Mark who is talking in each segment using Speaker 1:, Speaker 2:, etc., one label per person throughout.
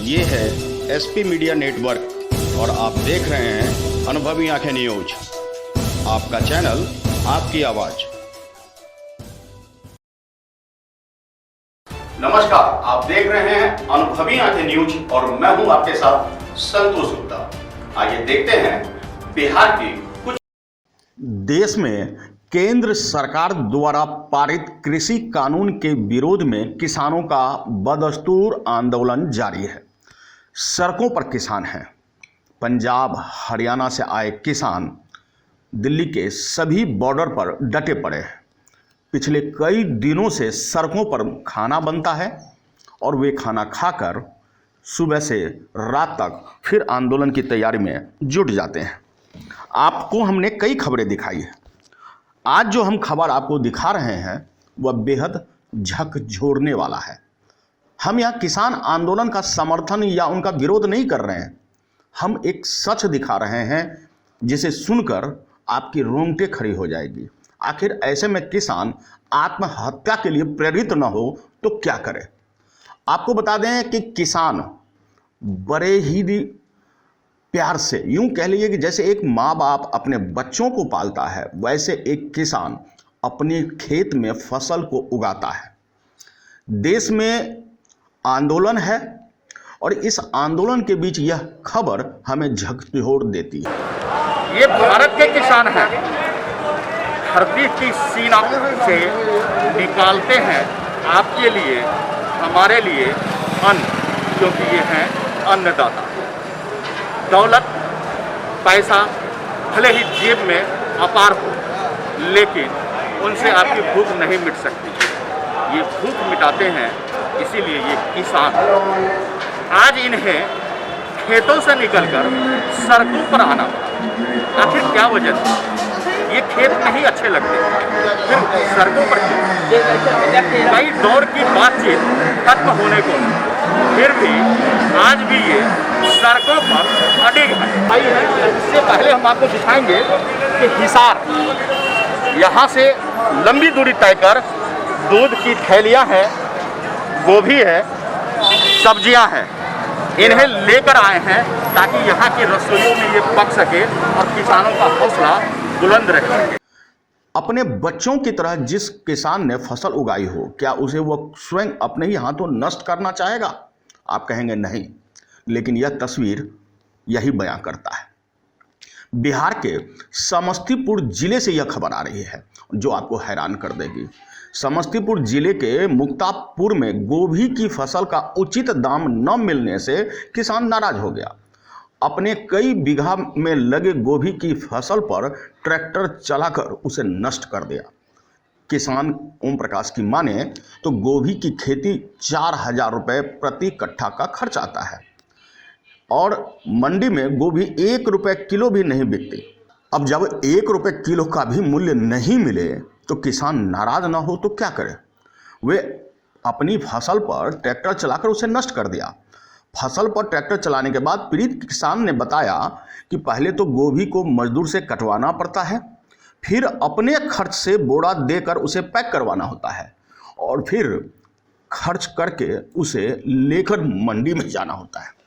Speaker 1: ये है SP media network और आप देख रहे हैं अनुभवी आंखें न्यूज। आपका चैनल, आपकी आवाज। नमस्कार, आप देख रहे हैं अनुभवी आंखें न्यूज और मैं हूं आपके साथ संतोष गुप्ता। आइए देखते हैं बिहार की कुछ। देश में केंद्र सरकार द्वारा पारित कृषि कानून के विरोध में किसानों का बदस्तूर आंदोलन जारी है। सड़कों पर किसान हैं। पंजाब, हरियाणा से आए किसान दिल्ली के सभी बॉर्डर पर डटे पड़े हैं। पिछले कई दिनों से सड़कों पर खाना बनता है और वे खाना खाकर सुबह से रात तक फिर आंदोलन की तैयारी में जुट जाते हैं। आपको हमने कई खबरें दिखाई है। आज जो हम खबर आपको दिखा रहे हैं वह बेहद झकझोरने वाला है। हम यहाँ किसान आंदोलन का समर्थन या उनका विरोध नहीं कर रहे हैं। हम एक सच दिखा रहे हैं जिसे सुनकर आपकी रोंगटे खड़ी हो जाएगी। आखिर ऐसे में किसान आत्महत्या के लिए प्रेरित न हो तो क्या करे। आपको बता दें कि किसान बड़े ही प्यार से, यूं कह लीजिए कि जैसे एक माँ बाप अपने बच्चों को पालता है, वैसे एक किसान अपने खेत में फसल को उगाता है। देश में आंदोलन है और इस आंदोलन के बीच यह खबर हमें झकझोर देती है।
Speaker 2: ये भारत के किसान हैं, धरती की सीना से निकालते हैं आपके लिए, हमारे लिए अन्न, क्योंकि ये हैं अन्नदाता। दौलत, पैसा भले ही जेब में अपार हो, लेकिन उनसे आपकी भूख नहीं मिट सकती। ये भूख मिटाते हैं, इसीलिए ये किसान आज इन्हें खेतों से निकलकर सड़कों पर आना पड़ा। आखिर क्या वजह थी? ये खेत नहीं अच्छे लगते, फिर सड़कों पर कई दौर की बातचीत खत्म होने को, फिर भी आज भी ये सड़कों पर अड़िग है। इससे पहले हम आपको दिखाएंगे कि हिसार, यहाँ से लंबी दूरी तय कर दूध की थैलियाँ हैं, गोभी है, सब्जियाँ हैं, इन्हें लेकर आए हैं ताकि यहाँ की रसोइयों में ये पक सके और किसानों का हौसला बुलंद रह सके।
Speaker 1: अपने बच्चों की तरह जिस किसान ने फसल उगाई हो, क्या उसे वह स्वयं अपने ही हाथों नष्ट करना चाहेगा? आप कहेंगे नहीं, लेकिन यह तस्वीर यही बयां करता है। बिहार के समस्तीपुर जिले से यह खबर आ रही है जो आपको हैरान कर देगी। समस्तीपुर जिले के मुक्तापुर में गोभी की फसल का उचित दाम न मिलने से किसान नाराज हो गया। अपने कई बीघा में लगे गोभी की फसल पर ट्रैक्टर चलाकर उसे नष्ट कर दिया। किसान ओम प्रकाश की माने तो गोभी की खेती 4,000 रुपये प्रति कट्ठा का खर्च आता है और मंडी में गोभी 1 रुपये किलो भी नहीं बिकती। अब जब 1 रुपये किलो का भी मूल्य नहीं मिले तो किसान नाराज ना हो तो क्या करे। वे अपनी फसल पर ट्रैक्टर चलाकर उसे नष्ट कर दिया। फसल पर ट्रैक्टर चलाने के बाद पीड़ित किसान ने बताया कि पहले तो गोभी को मजदूर से कटवाना पड़ता है, फिर अपने खर्च से बोरा देकर उसे पैक करवाना होता है और फिर खर्च करके उसे लेकर मंडी में जाना होता है।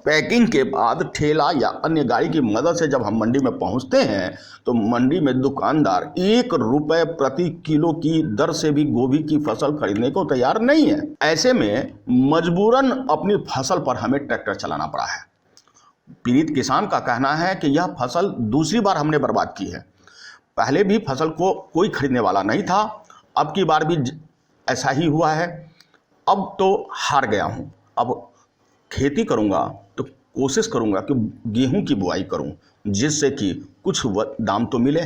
Speaker 1: पैकिंग के बाद ठेला या अन्य गाड़ी की मदद से जब हम मंडी में पहुंचते हैं तो मंडी में दुकानदार 1 रुपये प्रति किलो की दर से भी गोभी की फसल खरीदने को तैयार नहीं है। ऐसे में मजबूरन अपनी फसल पर हमें ट्रैक्टर चलाना पड़ा है। पीड़ित किसान का कहना है कि यह फसल दूसरी बार हमने बर्बाद की है। पहले भी फसल को कोई खरीदने वाला नहीं था, अब की बार भी ऐसा ही हुआ है। अब तो हार गया हूँ। अब खेती करूँगा तो कोशिश करूँगा कि गेहूं की बुआई करूं जिससे कि कुछ दाम तो मिले।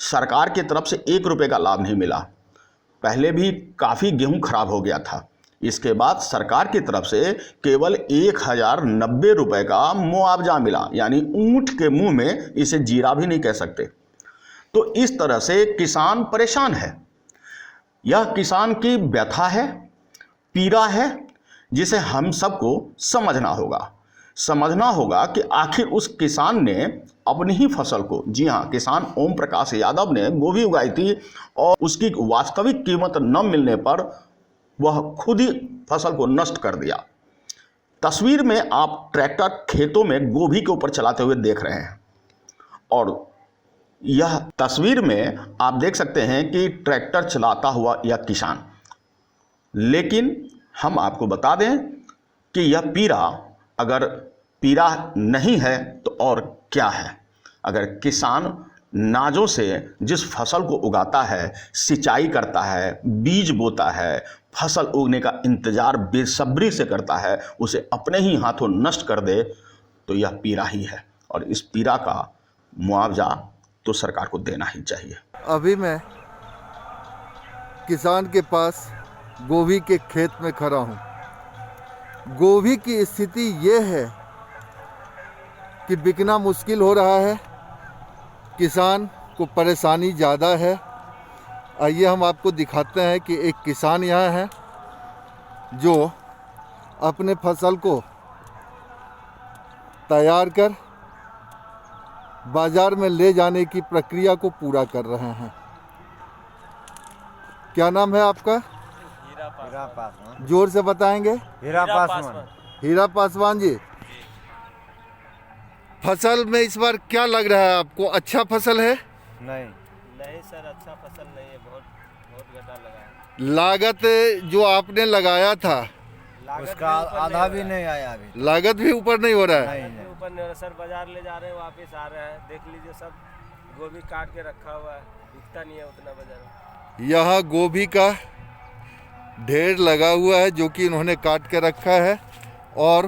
Speaker 1: सरकार की तरफ से 1 रुपये का लाभ नहीं मिला। पहले भी काफ़ी गेहूं खराब हो गया था। इसके बाद सरकार की तरफ से केवल 1,090 रुपये का मुआवजा मिला, यानी ऊंट के मुंह में इसे जीरा भी नहीं कह सकते। तो इस तरह से किसान परेशान है। यह किसान की व्यथा है, पीड़ा है, जिसे हम सबको समझना होगा कि आखिर उस किसान ने अपनी ही फसल को, जी हाँ, किसान ओम प्रकाश यादव ने गोभी उगाई थी और उसकी वास्तविक कीमत न मिलने पर वह खुद ही फसल को नष्ट कर दिया। तस्वीर में आप ट्रैक्टर खेतों में गोभी के ऊपर चलाते हुए देख रहे हैं और यह तस्वीर में आप देख सकते हैं कि ट्रैक्टर चलाता हुआ यह किसान, लेकिन हम आपको बता दें कि यह पीरा अगर पीरा नहीं है तो और क्या है। अगर किसान नाजों से जिस फसल को उगाता है, सिंचाई करता है, बीज बोता है, फसल उगने का इंतज़ार बेसब्री से करता है, उसे अपने ही हाथों नष्ट कर दे तो यह पीरा ही है और इस पीरा का मुआवजा तो सरकार को देना ही चाहिए।
Speaker 3: अभी मैं किसान के पास गोभी के खेत में खड़ा हूँ। गोभी की स्थिति ये है कि बिकना मुश्किल हो रहा है, किसान को परेशानी ज़्यादा है। आइए हम आपको दिखाते हैं कि एक किसान यहाँ है जो अपने फसल को तैयार कर बाज़ार में ले जाने की प्रक्रिया को पूरा कर रहे हैं। क्या नाम है आपका?
Speaker 4: हीरा पासवान।
Speaker 3: जोर से बताएंगे।
Speaker 4: हीरा पासवान।
Speaker 3: हीरा पासवान जी, फसल में इस बार क्या लग रहा है आपको? अच्छा फसल है?
Speaker 4: नहीं सर, अच्छा फसल नहीं है, बहुत घाटा लगा है।
Speaker 3: लागत जो आपने लगाया था
Speaker 4: उसका आधा भी नहीं आया अभी।
Speaker 3: लागत भी ऊपर नहीं हो रहा है?
Speaker 4: नहीं ऊपर नहीं हो रहा सर। बाजार ले जा रहे हैं, वापस आ रहे हैं। देख लीजिए सब गोभी काट के रखा हुआ है, बिकता नहीं है उतना बाजार में।
Speaker 3: यहाँ गोभी का ढेर लगा हुआ है जो कि इन्होंने काट के रखा है और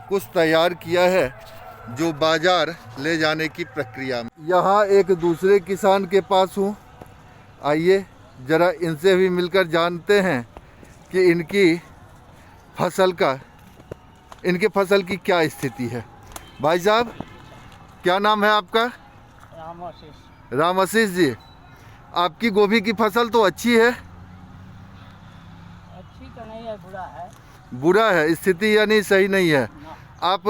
Speaker 3: कुछ तैयार किया है जो बाजार ले जाने की प्रक्रिया में। यहाँ एक दूसरे किसान के पास हूँ, आइए ज़रा इनसे भी मिलकर जानते हैं कि इनके फसल की क्या स्थिति है। भाई साहब, क्या नाम है आपका? राम आशीष जी, आपकी गोभी की फसल तो अच्छी है?
Speaker 5: अच्छी तो नहीं है, बुरा है।
Speaker 3: बुरा है, स्थिति यानी सही नहीं है। आप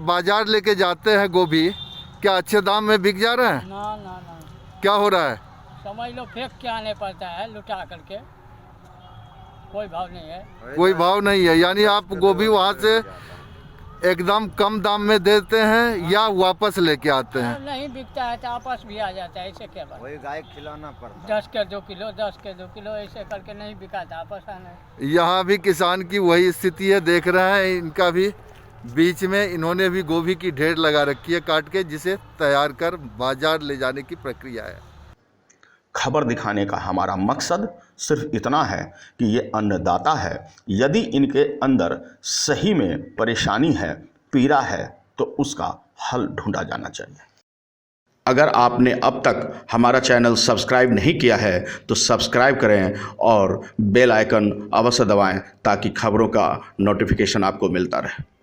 Speaker 3: बाजार लेके जाते हैं गोभी, क्या अच्छे दाम में बिक जा रहे हैं?
Speaker 5: ना।
Speaker 3: क्या हो रहा है?
Speaker 5: समझ लो फेंक के आने पड़ता है, लुटा करके। कोई भाव नहीं है।
Speaker 3: कोई भाव नहीं है, यानी आप गोभी वहाँ से एकदम कम दाम में देते हैं या वापस लेके आते हैं?
Speaker 5: नहीं बिकता है तो आपस भी आ जाता है, ऐसे क्या बात।
Speaker 4: वही गाय खिलाना पड़ता है।
Speaker 5: 10 के 2 किलो 10 के 2 किलो ऐसे करके नहीं बिका था, आपस आना है।
Speaker 3: यहाँ भी किसान की वही स्थिति है, देख रहे हैं इनका भी बीच में इन्होंने भी गोभी की ढेर लगा रखी है काट के, जिसे तैयार कर बाजार ले जाने की प्रक्रिया है।
Speaker 1: खबर दिखाने का हमारा मकसद सिर्फ इतना है कि ये अन्नदाता है, यदि इनके अंदर सही में परेशानी है, पीड़ा है, तो उसका हल ढूंढा जाना चाहिए। अगर आपने अब तक हमारा चैनल सब्सक्राइब नहीं किया है तो सब्सक्राइब करें और बेल आइकन अवश्य दबाएं ताकि खबरों का नोटिफिकेशन आपको मिलता रहे।